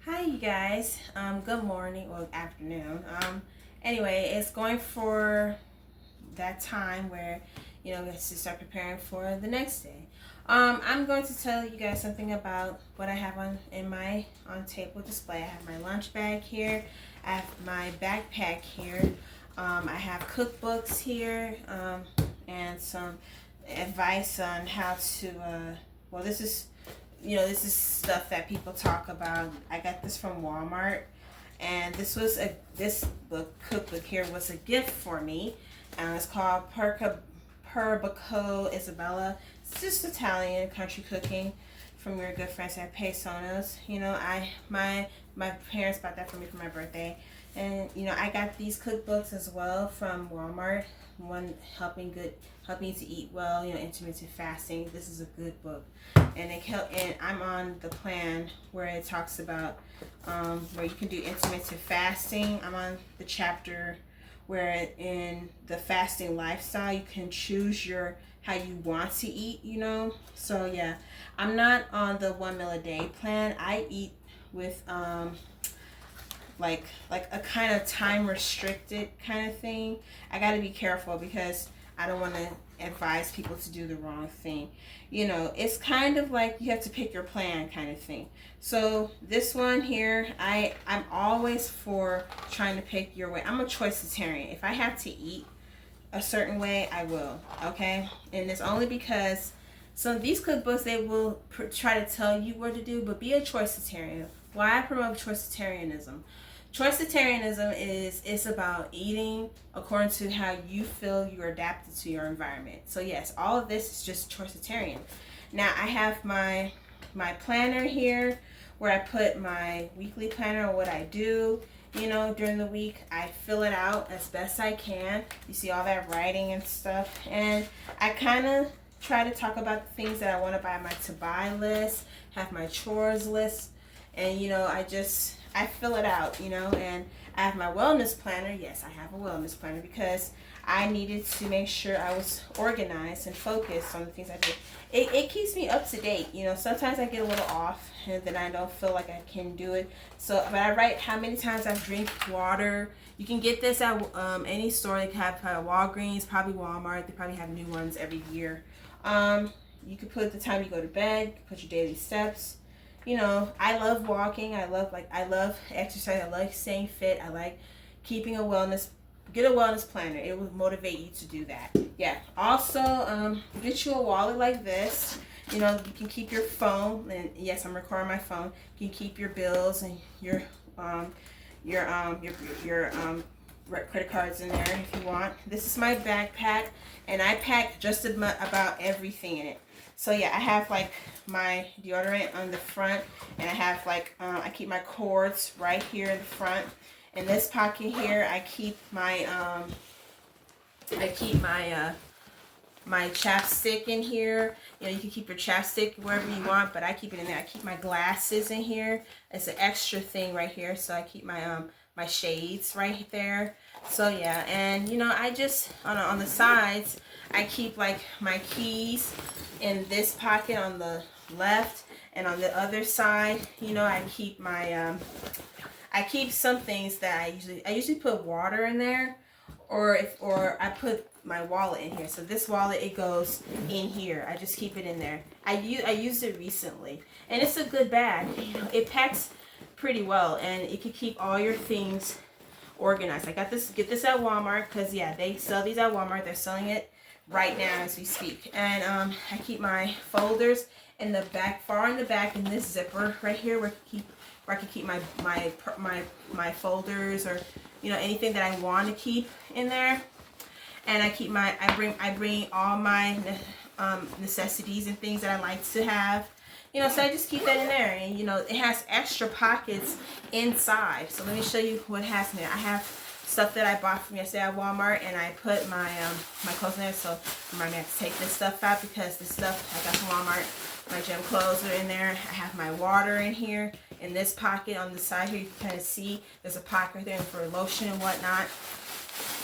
Hi, you guys. Good morning or afternoon. Anyway, it's going for that time where we have to start preparing for the next day. I'm going to tell you guys something about what I have on table display. I have my lunch bag here. I have my backpack here. I have cookbooks here and some advice on how to. This is stuff that people talk about. I got this from Walmart, and this cookbook here was a gift for me. It's called Perbaco Isabella. It's just Italian country cooking from your good friends at Pesonos. My parents bought that for me for my birthday, and I got these cookbooks as well from Walmart. One helping you to eat well, intermittent fasting. This is a good book, and I'm on the plan where it talks about where you can do intermittent fasting. I'm on the chapter where in the fasting lifestyle you can choose how you want to eat. So yeah, I'm not on the 1 meal a day plan. I eat with like a kind of time restricted kind of thing. I got to be careful because I don't want to advise people to do the wrong thing. It's kind of like you have to pick your plan kind of thing. So this one here, I'm always for trying to pick your way. I'm a choicitarian. If I have to eat a certain way, I will. Okay, and it's only because so these cookbooks, they will try to tell you what to do, but be a choicitarian. Why I promote choicitarianism? Choicitarianism is about eating according to how you feel you're adapted to your environment. So yes, all of this is just choicitarian. Now I have my planner here where I put my weekly planner on what I do. During the week, I fill it out as best I can. You see all that writing and stuff, and I kind of try to talk about the things that I want to buy, my to buy list, have my chores list, and I fill it out, and I have my wellness planner. Yes, I have a wellness planner because I needed to make sure I was organized and focused on the things I do. It keeps me up to date. Sometimes I get a little off and then I don't feel like I can do it. But I write how many times I drink water. You can get this at any store. They have Walgreens, probably Walmart. They probably have new ones every year. You could put the time you go to bed, put your daily steps. I love walking. I love exercise. I like staying fit. I like keeping get a wellness planner. It will motivate you to do that. Yeah. Also, get you a wallet like this. You can keep your phone, and yes, I'm recording my phone. You can keep your bills and your credit cards in there if you want. This is my backpack, and I pack just about everything in it. So yeah, I have like my deodorant on the front, and I have I keep my cords right here in the front. In this pocket here, I keep my my chapstick in here. You can keep your chapstick wherever you want, but I keep it in there. I keep my glasses in here. It's an extra thing right here, so I keep my my shades right there. So yeah, and I just on the sides, I keep like my keys in this pocket on the left, and on the other side, I keep my I keep some things that I usually put water in there, or I put my wallet in here. So this wallet, it goes in here. I just keep it in there. I used it recently, and it's a good bag. It packs pretty well, and it can keep all your things organized. Get this at Walmart because yeah, they sell these at Walmart. They're selling it right now as we speak. And I keep my folders in the back, far in the back, in this zipper right here, where I can keep my folders, or anything that I want to keep in there. And I bring all my necessities and things that I like to have. So I just keep that in there, and it has extra pockets inside. So let me show you what it has in there. I have stuff that I bought from yesterday at Walmart, and I put my clothes in there. So remind me I have to take this stuff out because this stuff I got from Walmart. My gym clothes are in there. I have my water in here. In this pocket on the side here, you can kind of see there's a pocket right there for lotion and whatnot.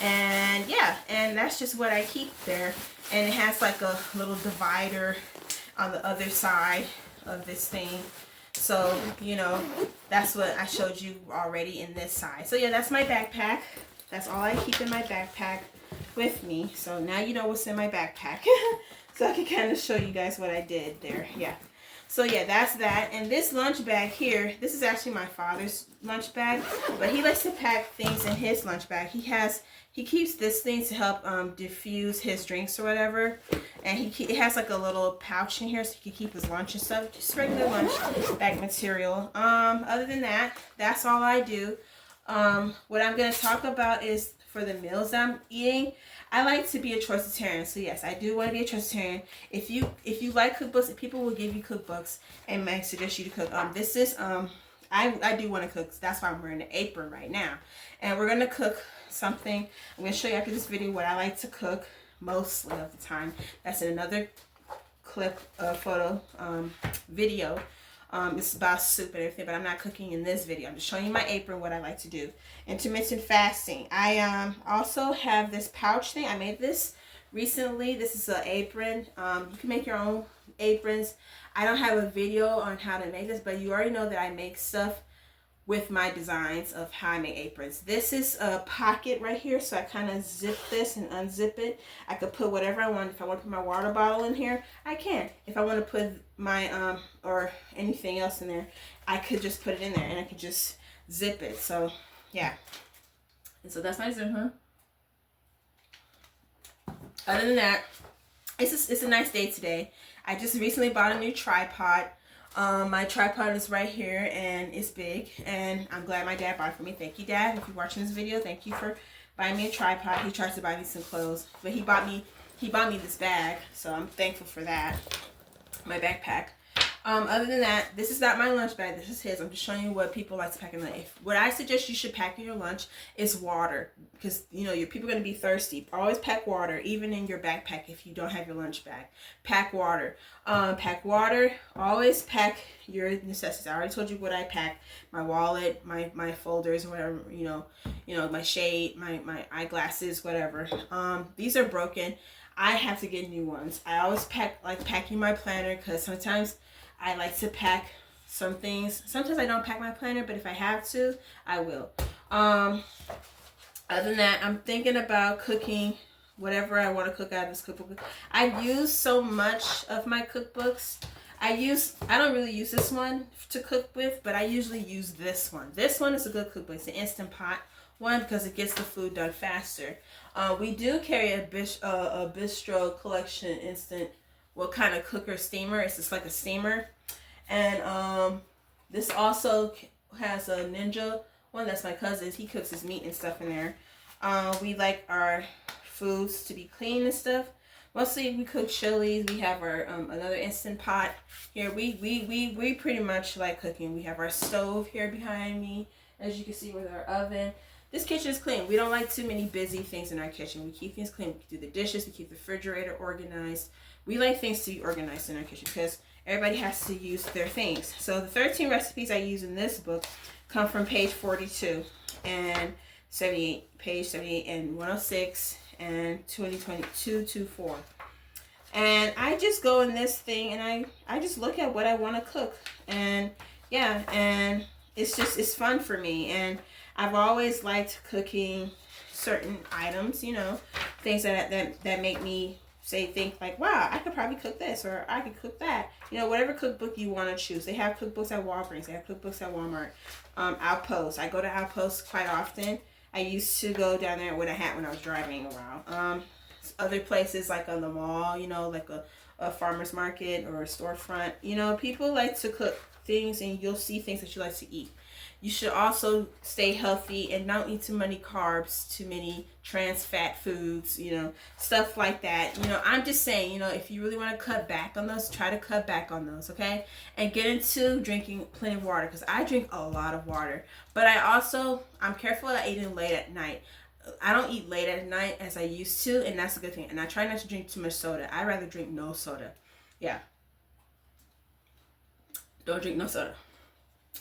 And yeah, and that's just what I keep there. And it has like a little divider on the other side of this thing. So, you know, that's what I showed you already in this size. So yeah, that's my backpack. That's all I keep in my backpack with me. So now you know what's in my backpack. So I can kind of show you guys what I did there. Yeah. So yeah, that's that. And this lunch bag here, this is actually my father's lunch bag, but he likes to pack things in his lunch bag. He keeps this thing to help diffuse his drinks or whatever. And it has like a little pouch in here so he can keep his lunch and stuff. Just regular lunch bag material. Other than that, that's all I do. What I'm going to talk about is for the meals I'm eating. I like to be a choicetarian, so yes, I do want to be a choicetarian. If you like cookbooks, if people will give you cookbooks and might suggest you to cook. This is I do want to cook. So that's why I'm wearing an apron right now, and we're gonna cook something. I'm gonna show you after this video what I like to cook mostly of the time. That's in another clip, photo, video. It's about soup and everything, but I'm not cooking in this video. I'm just showing you my apron, what I like to do. Intermittent fasting. I also have this pouch thing. I made this recently. This is an apron. You can make your own aprons. I don't have a video on how to make this, but you already know that I make stuff with my designs of how I make aprons. This is a pocket right here, so I kind of zip this and unzip it. I could put whatever I want. If I want to put my water bottle in here, I can. If I want to put my or anything else in there, I could just put it in there and I could just zip it. So yeah, and so that's my zip, huh? Other than that, it's a nice day today. I just recently bought a new tripod. My tripod is right here and it's big, and I'm glad my dad bought it for me. Thank you, Dad. If you're watching this video, thank you for buying me a tripod. He tries to buy me some clothes, but he bought me this bag, so I'm thankful for that. My backpack. Other than that, this is not my lunch bag. This is his. I'm just showing you what people like to pack in lunch. What I suggest you should pack in your lunch is water, because you know your people are going to be thirsty. Always pack water, even in your backpack if you don't have your lunch bag. Pack water. Pack water. Always pack your necessities. I already told you what I pack. My wallet, my folders, whatever. You know, my shade, my eyeglasses, whatever. These are broken. I have to get new ones. I always like packing my planner, because sometimes I like to pack some things. Sometimes I don't pack my planner, but if I have to, I will. Other than that, I'm thinking about cooking whatever I want to cook out of this cookbook. I've used so much of my cookbooks. I don't really use this one to cook with, but I usually use this one. This one is a good cookbook. It's an Instant Pot one because it gets the food done faster. We do carry a Bistro Collection Instant, what kind of cooker steamer. It's just like a steamer. And this also has a Ninja one. That's my cousin's. He cooks his meat and stuff in there. We like our foods to be clean and stuff. Mostly we cook chilies. We have our another Instant Pot here. We pretty much like cooking. We have our stove here behind me, as you can see, with our oven. This kitchen is clean. We don't like too many busy things in our kitchen. We keep things clean. We do the dishes. We keep the refrigerator organized. We like things to be organized in our kitchen because everybody has to use their things. So the 13 recipes I use in this book come from page 42 and 78, page 78 and 106 and 2022-24. And I just go in this thing and I just look at what I want to cook. And yeah, and it's fun for me. And I've always liked cooking certain items, you know, things that make me think like, wow, I could probably cook this, or I could cook that. You know, whatever cookbook you want to choose. They have cookbooks at Walgreens. They have cookbooks at Walmart. Outpost. I go to Outpost quite often. I used to go down there with a hat when I was driving around. Other places like on the mall, you know, like a farmer's market or a storefront. You know, people like to cook things and you'll see things that you like to eat. You should also stay healthy and not eat too many carbs, too many trans fat foods, you know, stuff like that. You know, I'm just saying, you know, if you really want to cut back on those, try to cut back on those, okay? And get into drinking plenty of water, because I drink a lot of water. But I'm careful about eating late at night. I don't eat late at night as I used to, and that's a good thing. And I try not to drink too much soda. I'd rather drink no soda. Yeah. Don't drink no soda.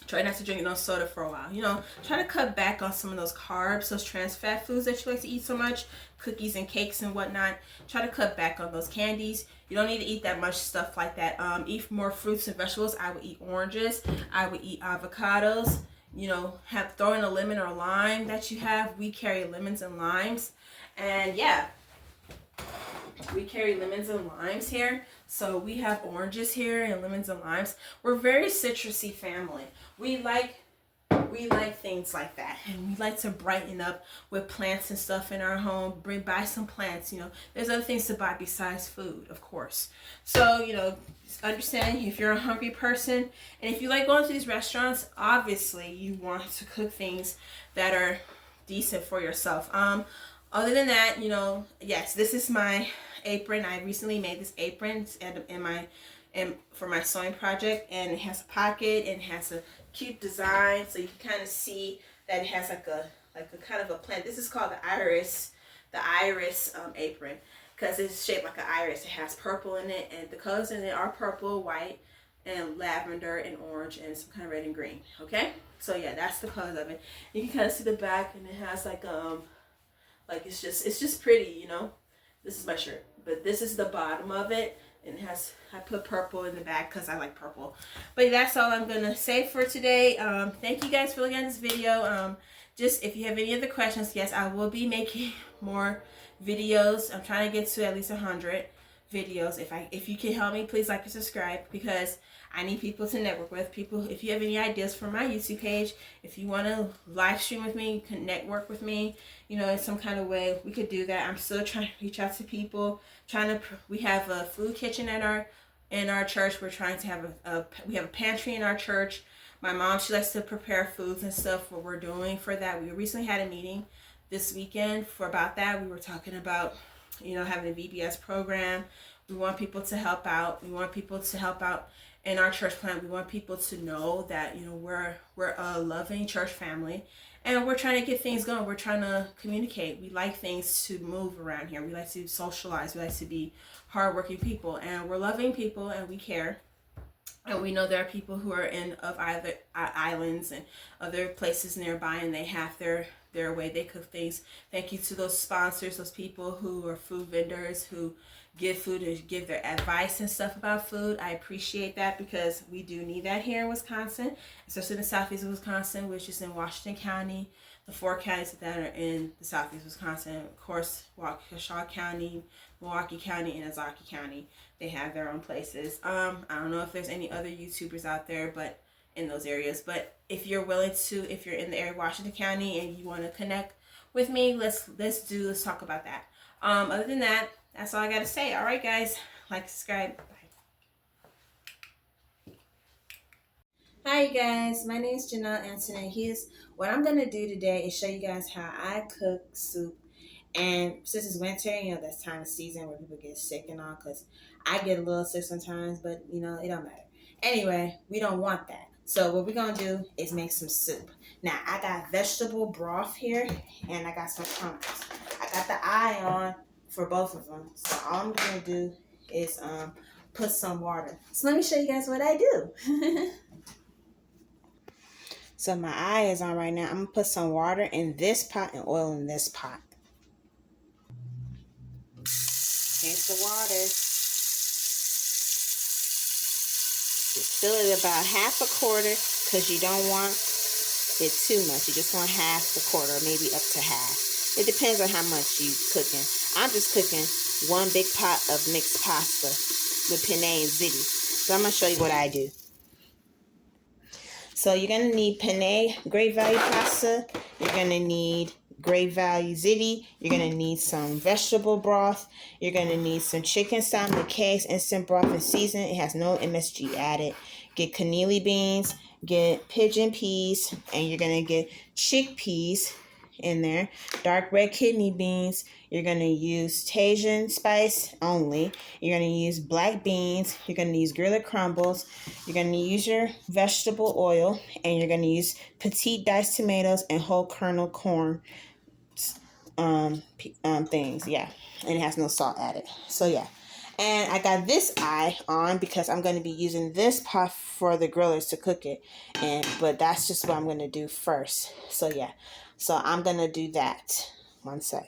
Try not to drink no soda for a while. You know, try to cut back on some of those carbs, those trans fat foods that you like to eat so much, cookies and cakes and whatnot. Try to cut back on those candies. You don't need to eat that much stuff like that. Eat more fruits and vegetables. I would eat oranges. I would eat avocados. You know, throw in a lemon or a lime that you have. We carry lemons and limes. And yeah, we carry lemons and limes here. So we have oranges here and lemons and limes. We're very citrusy family. We like things like that, and we like to brighten up with plants and stuff in our home. Buy some plants. You know, there's other things to buy besides food, of course. So, you know, understand if you're a hungry person, and if you like going to these restaurants, obviously you want to cook things that are decent for yourself. Other than that, you know, yes, this is my apron. I recently made this apron for my sewing project, and it has a pocket and it has a cute design, so you can kind of see that it has like a kind of a plant. This is called the iris apron, because it's shaped like an iris. It has purple in it, and the colors in it are purple, white, and lavender, and orange, and some kind of red and green. Okay, so yeah, that's the colors of it. You can kind of see the back, and it has like it's just pretty, you know. This is my shirt, but this is the bottom of it, and it has, I put purple in the back because I like purple. But that's all I'm gonna say for today. Thank you guys for looking at this video. Just if you have any other questions, yes, I will be making more videos. I'm trying to get to at least 100 videos. If you can help me, please like and subscribe, because I need people to network with. People, if you have any ideas for my YouTube page, if you want to live stream with me, you can network with me, you know, in some kind of way, we could do that. I'm still trying to reach out to people. We have a food kitchen in our church. We're trying to have we have a pantry in our church. My mom, she likes to prepare foods and stuff. What we're doing for that, we recently had a meeting this weekend about that. We were talking about, you know, having a VBS program. We want people to help out. We want people to help out in our church plant. We want people to know that, you know, we're a loving church family, and we're trying to get things going. We're trying to communicate. We like things to move around here. We like to socialize. We like to be hardworking people, and we're loving people, and we care. And we know there are people who are of either islands and other places nearby, and they have their way they cook things. Thank you to those sponsors, those people who are food vendors, who give food and give their advice and stuff about food. I appreciate that, because we do need that here in Wisconsin, especially in the southeast of Wisconsin, which is in Washington County, the 4 counties that are in the southeast Wisconsin. Of course, Waukesha County, Milwaukee County, and Ozaukee County. They have their own places. I don't know if there's any other YouTubers out there, but in those areas. But if you're willing to, if you're in the area of Washington County and you want to connect with me, let's talk about that. Other than that, that's all I got to say. All right, guys, like, subscribe. Bye. Hi, you guys. My name is Janelle Antoinette. What I'm gonna do today is show you guys how I cook soup. And since it's winter, you know, that's time of season where people get sick and all, because I get a little sick sometimes, but, you know, it don't matter. Anyway, we don't want that. So what we're going to do is make some soup. Now, I got vegetable broth here, and I got some crumbs. I got the eye on for both of them. So all I'm going to do is put some water. So let me show you guys what I do. So my eye is on right now. I'm going to put some water in this pot and oil in this pot. Here's the water. Just fill it about half a quarter, because you don't want it too much. You just want half the quarter, maybe up to half. It depends on how much you cooking. I'm just cooking one big pot of mixed pasta with penne and ziti. So I'm going to show you what I do. So you're going to need penne, great value pasta. You're going to need great value ziti. You're going to need some vegetable broth. You're going to need some chicken stock, McKay's instant broth and season. It has no MSG added. Get cannelli beans, get pigeon peas, and you're going to get chickpeas in there. Dark red kidney beans. You're going to use Tajin spice only. You're going to use black beans. You're going to use grilled crumbles. You're going to use your vegetable oil, and you're going to use petite diced tomatoes and whole kernel corn things. Yeah, and it has no salt added. So yeah, And I got this eye on because I'm going to be using this pot for the grillers to cook it. But that's just what I'm going to do first. So yeah. So I'm going to do that. One sec.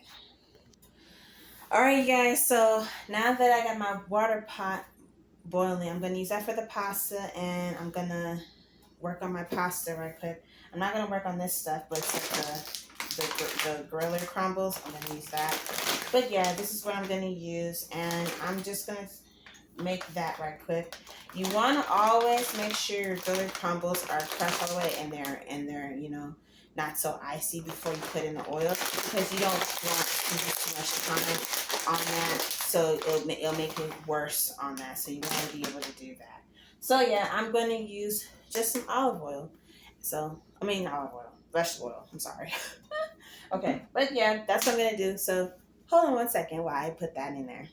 Alright, you guys. So now that I got my water pot boiling, I'm going to use that for the pasta. And I'm going to work on my pasta right quick. I'm not going to work on this stuff, but it's like the griller crumbles. I'm going to use that. But yeah, this is what I'm going to use. And I'm just going to make that right quick. You want to always make sure your griller crumbles are crushed all the way and they're you know, not so icy before you put in the oil, because you don't want to use too much time on that, so it'll make it worse on that. So you want to be able to do that. So yeah, I'm going to use just some olive oil. Vegetable oil. I'm sorry. Okay, but yeah, that's what I'm going to do. So hold on one second while I put that in there.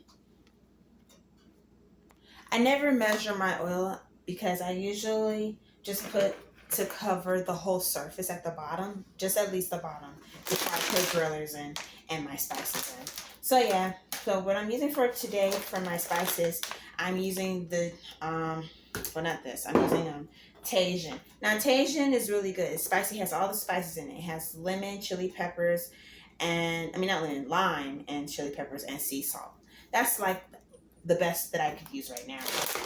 I never measure my oil because I usually just put to cover the whole surface at the bottom, just at least the bottom, before I put grillers in and my spices in. So yeah, so what I'm using for today for my spices, I'm using the, I'm using Tajin. Now Tajin is really good. It's spicy, it has all the spices in it. It has lemon, chili peppers, and, not lemon, lime and chili peppers and sea salt. That's like the best that I could use right now.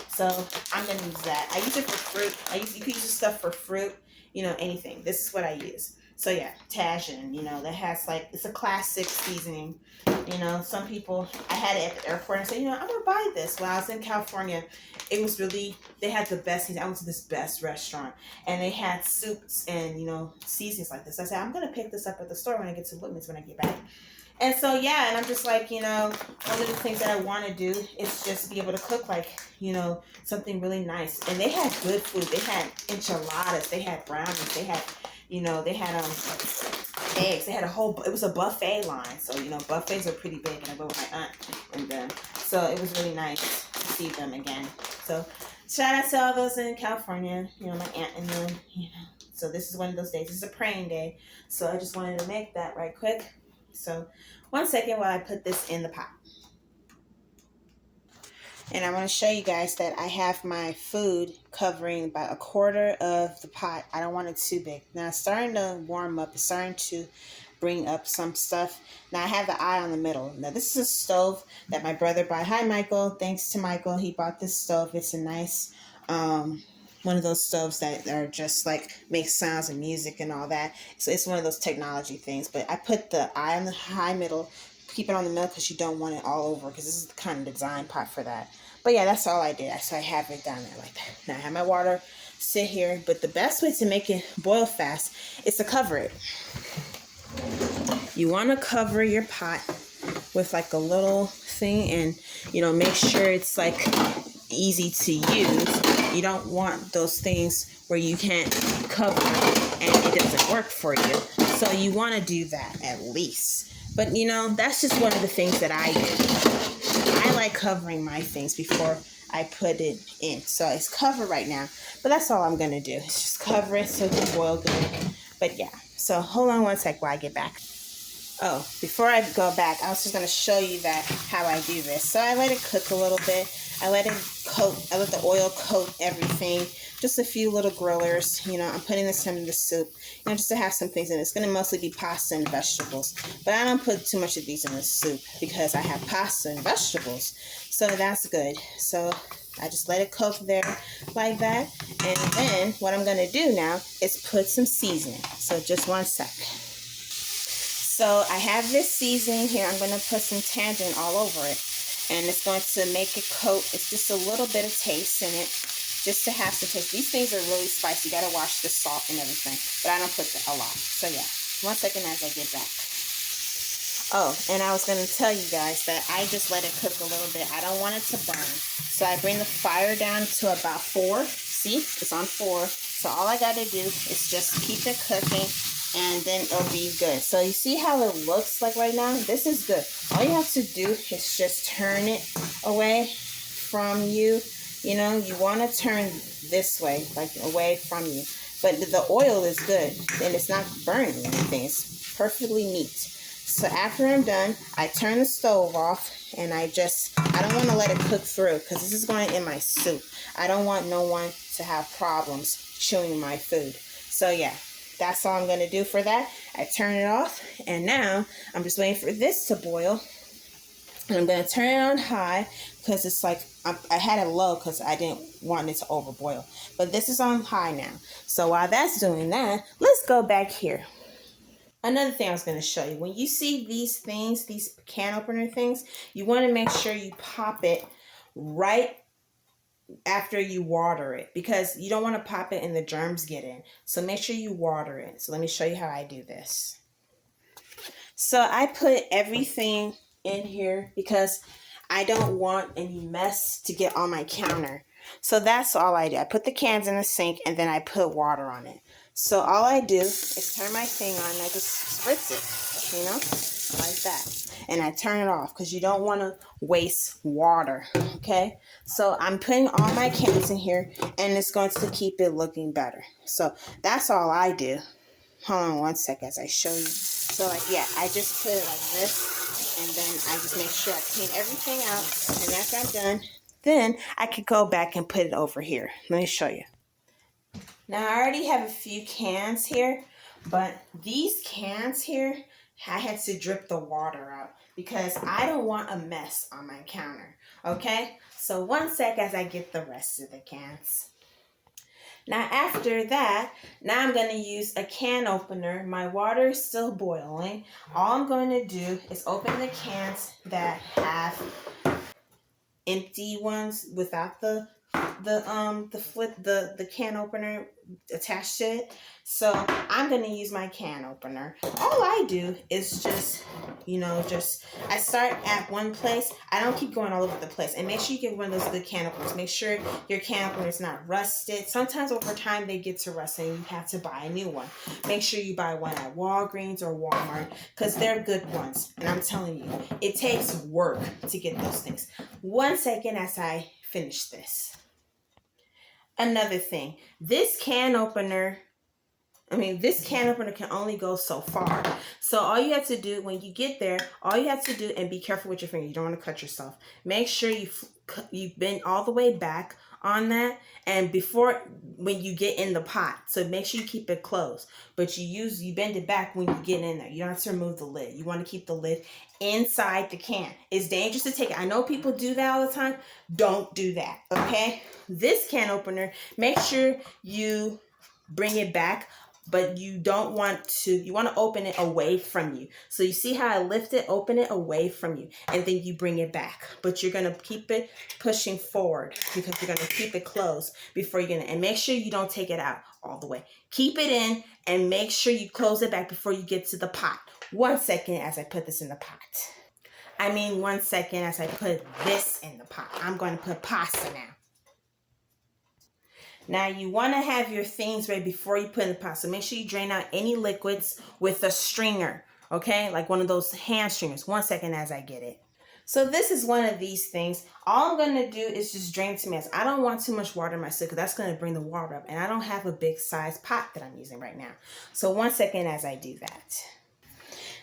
So I'm gonna use that. I use it for fruit. You could use this stuff for fruit, anything. This is what I use. So yeah, Tajin, that has it's a classic seasoning. Some people, I had it at the airport and said, I'm gonna buy this. When I was in California, it was really, they had the best seasoning. I went to this best restaurant and they had soups and, seasonings like this. I said, I'm gonna pick this up at the store when I get to Woodman's when I get back. And so, yeah, and I'm just like, one of the things that I want to do is just be able to cook something really nice. And they had good food. They had enchiladas. They had brownies. They had, they had eggs. They had it was a buffet line. So, buffets are pretty big. And I went with my aunt and them. So it was really nice to see them again. So shout out to all those in California, my aunt and them, So this is one of those days. This is a praying day. So I just wanted to make that right quick. So, one second while I put this in the pot. And I want to show you guys that I have my food covering about a quarter of the pot. I don't want it too big. Now, it's starting to warm up. It's starting to bring up some stuff. Now, I have the eye on the middle. Now, this is a stove that my brother bought. Hi, Michael. Thanks to Michael. He bought this stove. It's a nice, one of those stoves that are just make sounds and music and all that. So it's one of those technology things. But I put the eye on the high middle, keep it on the middle because you don't want it all over, because this is the kind of design pot for that. But yeah, that's all I did. So I have it down there like that. Now I have my water sit here. But the best way to make it boil fast is to cover it. You want to cover your pot with a little thing and, make sure it's easy to use. You don't want those things where you can't cover and it doesn't work for you. So you want to do that at least. But that's just one of the things that I do. I like covering my things before I put it in. So it's covered right now. But that's all I'm going to do. It's just cover it so it can boil good. But yeah. So hold on one sec while I get back. Oh, before I go back, I was just going to show you how I do this. So I let it cook a little bit. I let the oil coat everything. Just a few little grillers. I'm putting this in the soup, just to have some things in it. It's going to mostly be pasta and vegetables. But I don't put too much of these in the soup because I have pasta and vegetables. So that's good. So I just let it cook there like that. And then what I'm going to do now is put some seasoning. So just one sec. So I have this seasoning here. I'm going to put some Tajin all over it. And it's going to make it coat. It's just a little bit of taste in it, just to have some taste. These things are really spicy. You got to watch the salt and everything. But I don't put a lot. So yeah, one second as I get back. Oh, and I was going to tell you guys that I just let it cook a little bit. I don't want it to burn. So I bring the fire down to about 4. See, it's on 4. So all I got to do is just keep it cooking. And then it'll be good. So you see how it looks like right now? This is good. All you have to do is just turn it away from you. You want to turn this way, away from you. But the oil is good. And it's not burning anything. It's perfectly neat. So after I'm done, I turn the stove off, and I don't want to let it cook through because this is going in my soup. I don't want no one to have problems chewing my food. So yeah, that's all I'm going to do for that. I turn it off, and now I'm just waiting for this to boil. And I'm going to turn it on high because it's like, I had it low because I didn't want it to overboil. But this is on high now. So while that's doing that, let's go back here. Another thing I was going to show you, when you see these things, these can opener things, you want to make sure you pop it right after you water it, because you don't want to pop it and the germs get in. So make sure you water it. So let me show you how I do this. So I put everything in here because I don't want any mess to get on my counter. So that's all I do. I put the cans in the sink and then I put water on it. So all I do is turn my thing on and I just spritz it, you know, like that. And I turn it off because you don't want to waste water, okay? So I'm putting all my cans in here and it's going to keep it looking better. So that's all I do. Hold on one second as I show you. So like, yeah, I just put it like this, and then I just make sure I clean everything out. And after I'm done, then I could go back and put it over here. Let me show you. Now I already have a few cans here, but these cans here, I had to drip the water out because I don't want a mess on my counter, okay? So one sec as I get the rest of the cans. Now after that, now I'm going to use a can opener. My water is still boiling. All I'm going to do is open the cans that have empty ones without the can opener attached to it. So I'm going to use my can opener. All I do is just, I start at one place. I don't keep going all over the place. And make sure you get one of those good can openers. Make sure your can opener is not rusted. Sometimes over time they get to rust and you have to buy a new one. Make sure you buy one at Walgreens or Walmart because they're good ones. And I'm telling you, it takes work to get those things. One second as I finish this. Another thing, this can opener can only go so far. So all you have to do when you get there, and be careful with your finger. You don't want to cut yourself. Make sure you bend all the way back on that, and when you get in the pot. So make sure you keep it closed. But you bend it back when you get in there. You don't have to remove the lid. You want to keep the lid inside the can. It's dangerous to take it. I know people do that all the time. Don't do that, okay? This can opener, make sure you bring it back, but you want to open it away from you. So you see how I lift it, open it away from you, and then you bring it back. But you're going to keep it pushing forward because you're going to keep it closed before you're going to, and make sure you don't take it out all the way. Keep it in and make sure you close it back before you get to the pot. 1 second as I put this in the pot. 1 second as I put this in the pot. I'm going to put pasta now. Now you want to have your things ready before you put in the pot. So make sure you drain out any liquids with a stringer, okay? Like one of those hand stringers. 1 second as I get it. So this is one of these things. All I'm going to do is just drain to mess. I don't want too much water in my soup because that's going to bring the water up. And I don't have a big size pot that I'm using right now. So 1 second as I do that.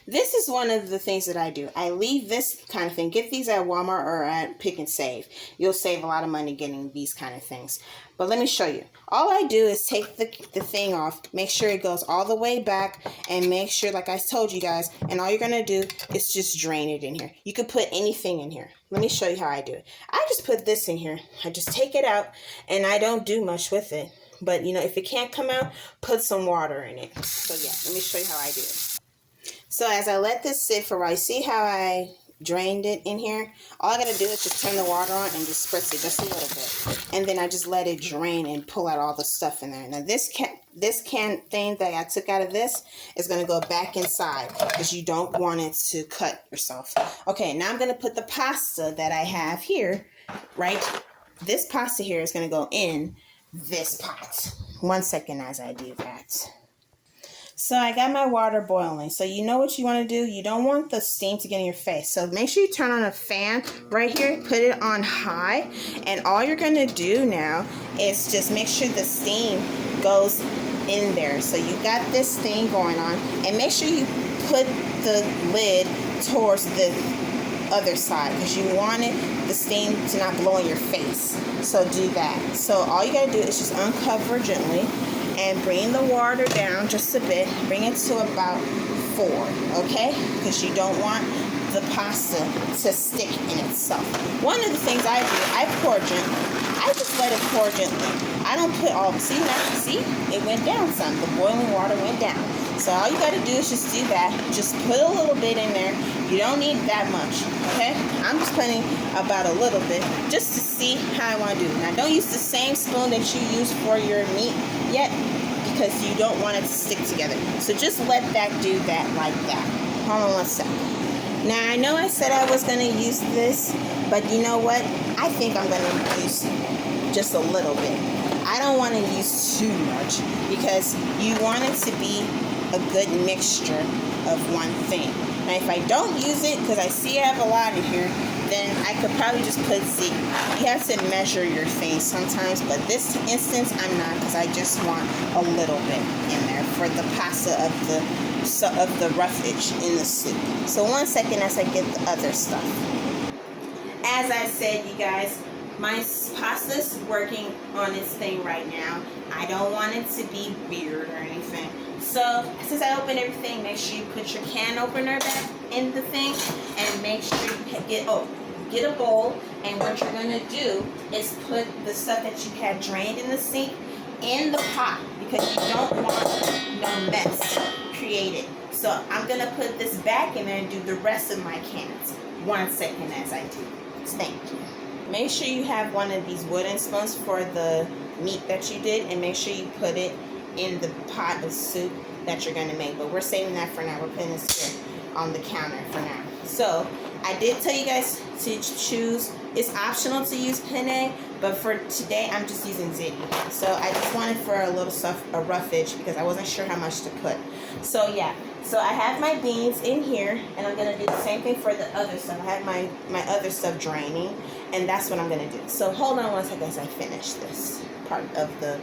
This is one of the things that I do. I leave this kind of thing. Get these at Walmart or at Pick and Save. You'll save a lot of money getting these kind of things. But let me show you. All I do is take the thing off, make sure it goes all the way back, and make sure, like I told you guys, and all you're going to do is just drain it in here. You could put anything in here. Let me show you how I do it. I just put this in here. I just take it out, and I don't do much with it. But, if it can't come out, put some water in it. So, yeah, let me show you how I do it. So as I let this sit for a while, see how I drained it in here? All I got to do is just turn the water on and just spritz it just a little bit. And then I just let it drain and pull out all the stuff in there. Now this can thing that I took out of this is going to go back inside because you don't want it to cut yourself. Okay, now I'm going to put the pasta that I have here, right? This pasta here is going to go in this pot. 1 second as I do that. So I got my water boiling. So you know what you want to do? You don't want the steam to get in your face. So make sure you turn on a fan right here. Put it on high. And all you're going to do now is just make sure the steam goes in there. So you got this thing going on, and make sure you put the lid towards the other side because you want the steam to not blow in your face. So do that. So all you gotta do is just uncover gently and bring the water down just a bit. Bring it to about 4, okay? Because you don't want the pasta to stick in itself. One of the things I do, I pour gently. I just let it pour gently. I don't put all, see, it went down some. The boiling water went down. So all you got to do is just do that. Just put a little bit in there. You don't need that much, okay? I'm just putting about a little bit just to see how I want to do it. Now, don't use the same spoon that you use for your meat yet because you don't want it to stick together. So just let that do that like that. Hold on one second. Now, I know I said I was going to use this, but you know what? I think I'm going to use just a little bit. I don't want to use too much because you want it to be a good mixture of one thing. Now, if I don't use it, because I see I have a lot in here, then I could probably just put Z. You have to measure your things sometimes, but this instance, I'm not, because I just want a little bit in there for the pasta of the roughage in the soup. So 1 second as I get the other stuff. As I said, you guys, my pasta's working on its thing right now. I don't want it to be weird or anything. So since I opened everything, make sure you put your can opener back in the thing, and make sure you get a bowl. And what you're gonna do is put the stuff that you had drained in the sink in the pot because you don't want no mess created. So I'm gonna put this back in there and do the rest of my cans. 1 second as I do. Thank you. Make sure you have one of these wooden spoons for the meat that you did, and make sure you put it in the pot of soup that you're going to make. But we're saving that for now. We're putting this here on the counter for now. So I did tell you guys to choose. It's optional to use penne, but for today I'm just using ziti. So I just wanted for a little stuff, a roughage, because I wasn't sure how much to put. So yeah. So I have my beans in here, and I'm going to do the same thing for the other stuff. I have my other stuff draining, and that's what I'm going to do. So hold on 1 second as I finish this part of the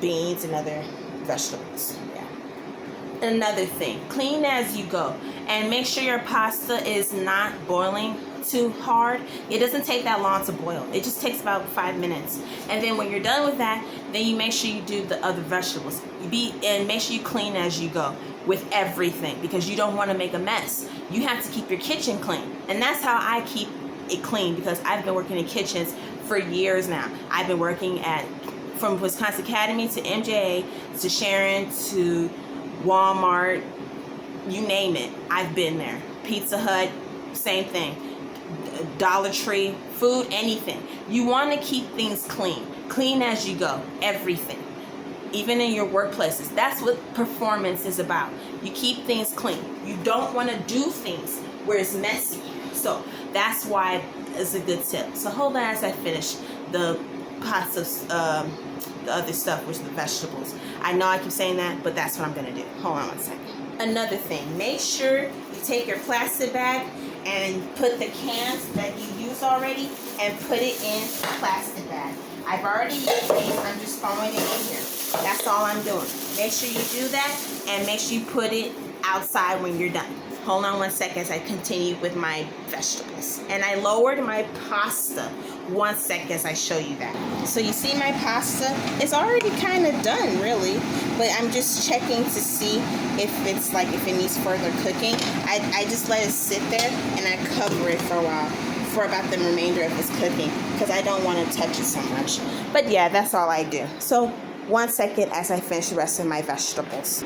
beans and other vegetables. Yeah. Another thing, clean as you go, and make sure your pasta is not boiling too hard. It doesn't take that long to boil. It just takes about 5 minutes. And then when you're done with that, then you make sure you do the other vegetables. And make sure you clean as you go with everything, because you don't want to make a mess. You have to keep your kitchen clean. And that's how I keep it clean, because I've been working in kitchens for years now. I've been working from Wisconsin Academy to MJA to Sharon to Walmart, you name it. I've been there. Pizza Hut, same thing. Dollar Tree, food, anything. You want to keep things clean. Clean as you go. Everything. Even in your workplaces. That's what performance is about. You keep things clean. You don't want to do things where it's messy. So that's why it's a good tip. So hold on as I finish the pots of the other stuff, which is the vegetables. I know I keep saying that, but that's what I'm going to do. Hold on 1 second. Another thing, make sure you take your plastic bag and put the cans that you use already and put it in a plastic bag. I've already used these. I'm just throwing it in here. That's all I'm doing. Make sure you do that, and make sure you put it outside when you're done. Hold on 1 second as I continue with my vegetables. And I lowered my pasta 1 second as I show you that. So you see my pasta? It's already kind of done, really. But I'm just checking to see if it needs further cooking. I just let it sit there, and I cover it for a while, for about the remainder of its cooking, because I don't want to touch it so much. But yeah, that's all I do. So 1 second as I finish the rest of my vegetables.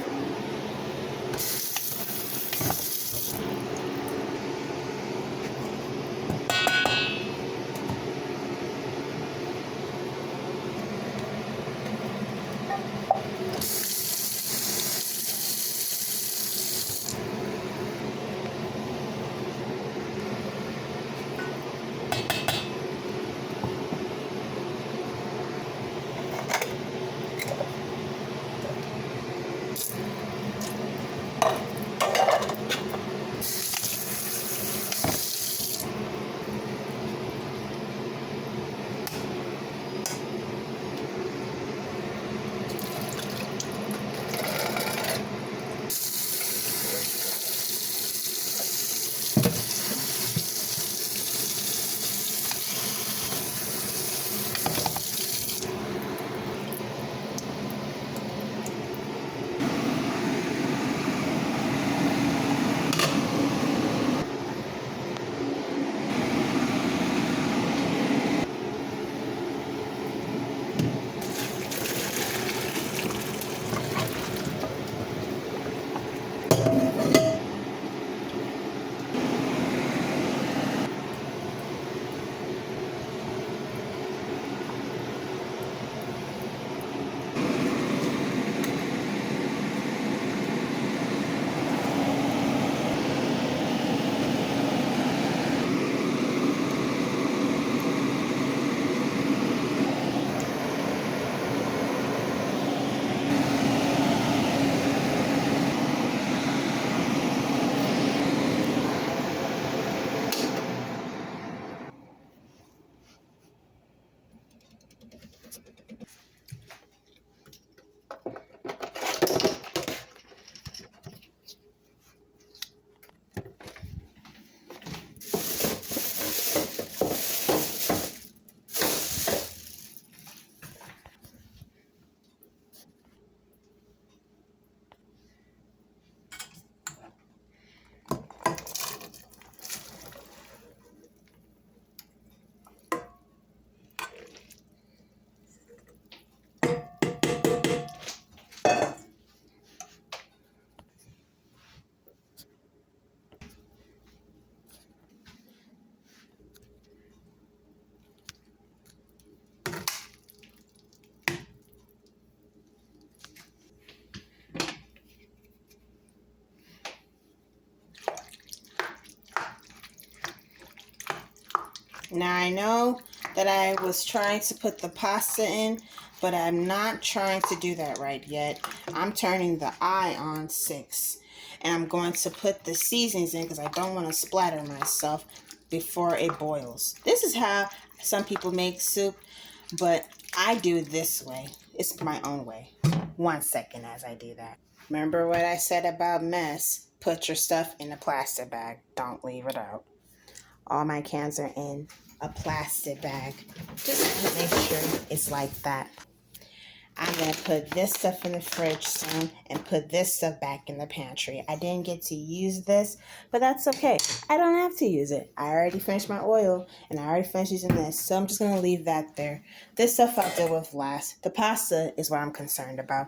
Now I know that I was trying to put the pasta in, but I'm not trying to do that right yet. I'm turning the eye on 6. And I'm going to put the seasonings in because I don't want to splatter myself before it boils. This is how some people make soup, but I do it this way. It's my own way. 1 second as I do that. Remember what I said about mess? Put your stuff in a plastic bag. Don't leave it out. All my cans are in a plastic bag. Just to make sure it's like that. I'm going to put this stuff in the fridge soon and put this stuff back in the pantry. I didn't get to use this, but that's okay. I don't have to use it. I already finished my oil and I already finished using this, so I'm just going to leave that there. This stuff I'll deal with last. The pasta is what I'm concerned about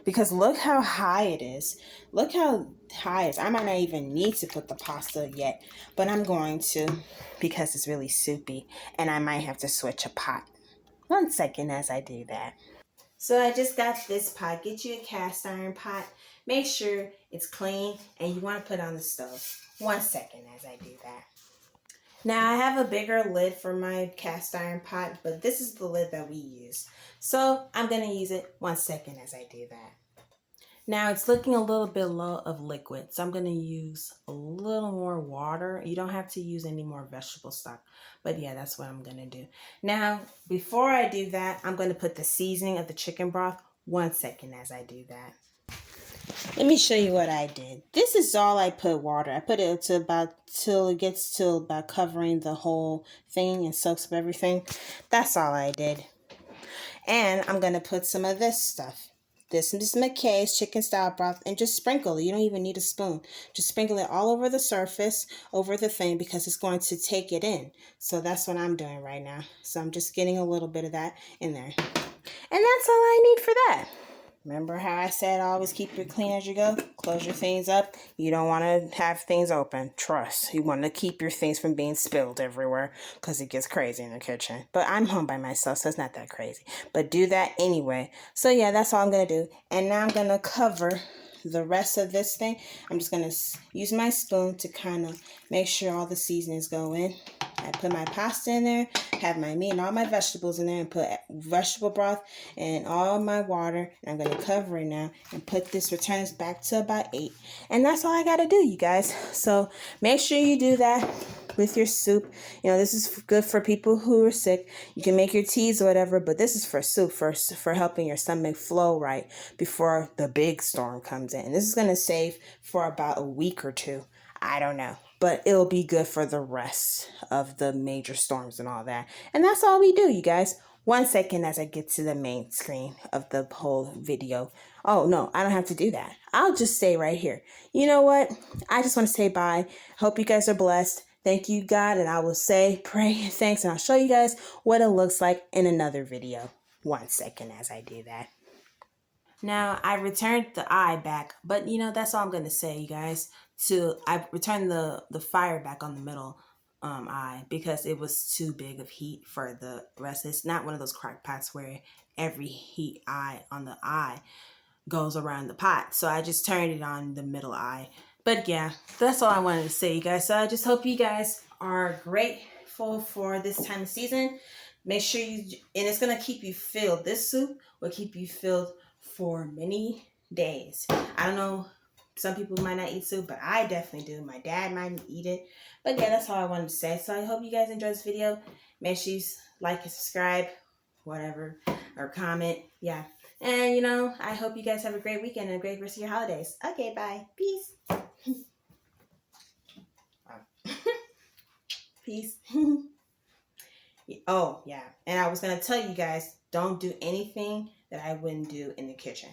because look how high it is. Look how high it is. I might not even need to put the pasta yet, but I'm going to because it's really soupy and I might have to switch a pot. 1 second as I do that. So I just got this pot. Get you a cast iron pot. Make sure it's clean and you want to put it on the stove. 1 second as I do that. Now I have a bigger lid for my cast iron pot, but this is the lid that we use. So I'm going to use it 1 second as I do that. Now it's looking a little bit low of liquid, so I'm going to use a little more water. You don't have to use any more vegetable stock, but yeah, that's what I'm going to do. Now, before I do that, I'm going to put the seasoning of the chicken broth. 1 second as I do that. Let me show you what I did. This is all I put water. I put it to about till it gets to about covering the whole thing and soaks up everything. That's all I did. And I'm going to put some of this stuff. This is McKay's chicken style broth, and just sprinkle it. You don't even need a spoon. Just sprinkle it all over the surface, over the thing, because it's going to take it in. So that's what I'm doing right now. So I'm just getting a little bit of that in there. And that's all I need for that. Remember how I said always keep it clean as you go? Close your things up. You don't want to have things open. Trust. You want to keep your things from being spilled everywhere because it gets crazy in the kitchen. But I'm home by myself, so it's not that crazy. But do that anyway. So yeah, that's all I'm going to do. And now I'm going to cover the rest of this thing. I'm just going to use my spoon to kind of make sure all the seasonings go in. I put my pasta in there, have my meat and all my vegetables in there, and put vegetable broth and all my water. And I'm going to cover it now and put this, return this back to about 8. And that's all I got to do, you guys. So make sure you do that with your soup. You know, this is good for people who are sick. You can make your teas or whatever, but this is for soup, for helping your stomach flow right before the big storm comes in. This is going to save for about a week or 2. I don't know. But it'll be good for the rest of the major storms and all that. And that's all we do, you guys. 1 second as I get to the main screen of the whole video. Oh, no, I don't have to do that. I'll just stay right here. You know what? I just want to say bye. Hope you guys are blessed. Thank you, God. And I will say, pray, thanks. And I'll show you guys what it looks like in another video. 1 second as I do that. Now, I returned the eye back, but you know, that's all I'm going to say, you guys. I returned the fire back on the middle eye because it was too big of heat for the rest. It's not one of those crock pots where every heat eye on the eye goes around the pot. So I just turned it on the middle eye. But yeah, that's all I wanted to say, you guys. So I just hope you guys are grateful for this time of season. Make sure and it's going to keep you filled. This soup will keep you filled for many days. I don't know, some people might not eat soup, but I definitely do. My dad might eat it. But yeah, that's all I wanted to say. So I hope you guys enjoyed this video. Make sure you like and subscribe, whatever, or comment. Yeah. And you know, I hope you guys have a great weekend and a great rest of your holidays. Okay, bye. Peace. Peace. Oh, yeah. And I was going to tell you guys, don't do anything that I wouldn't do in the kitchen.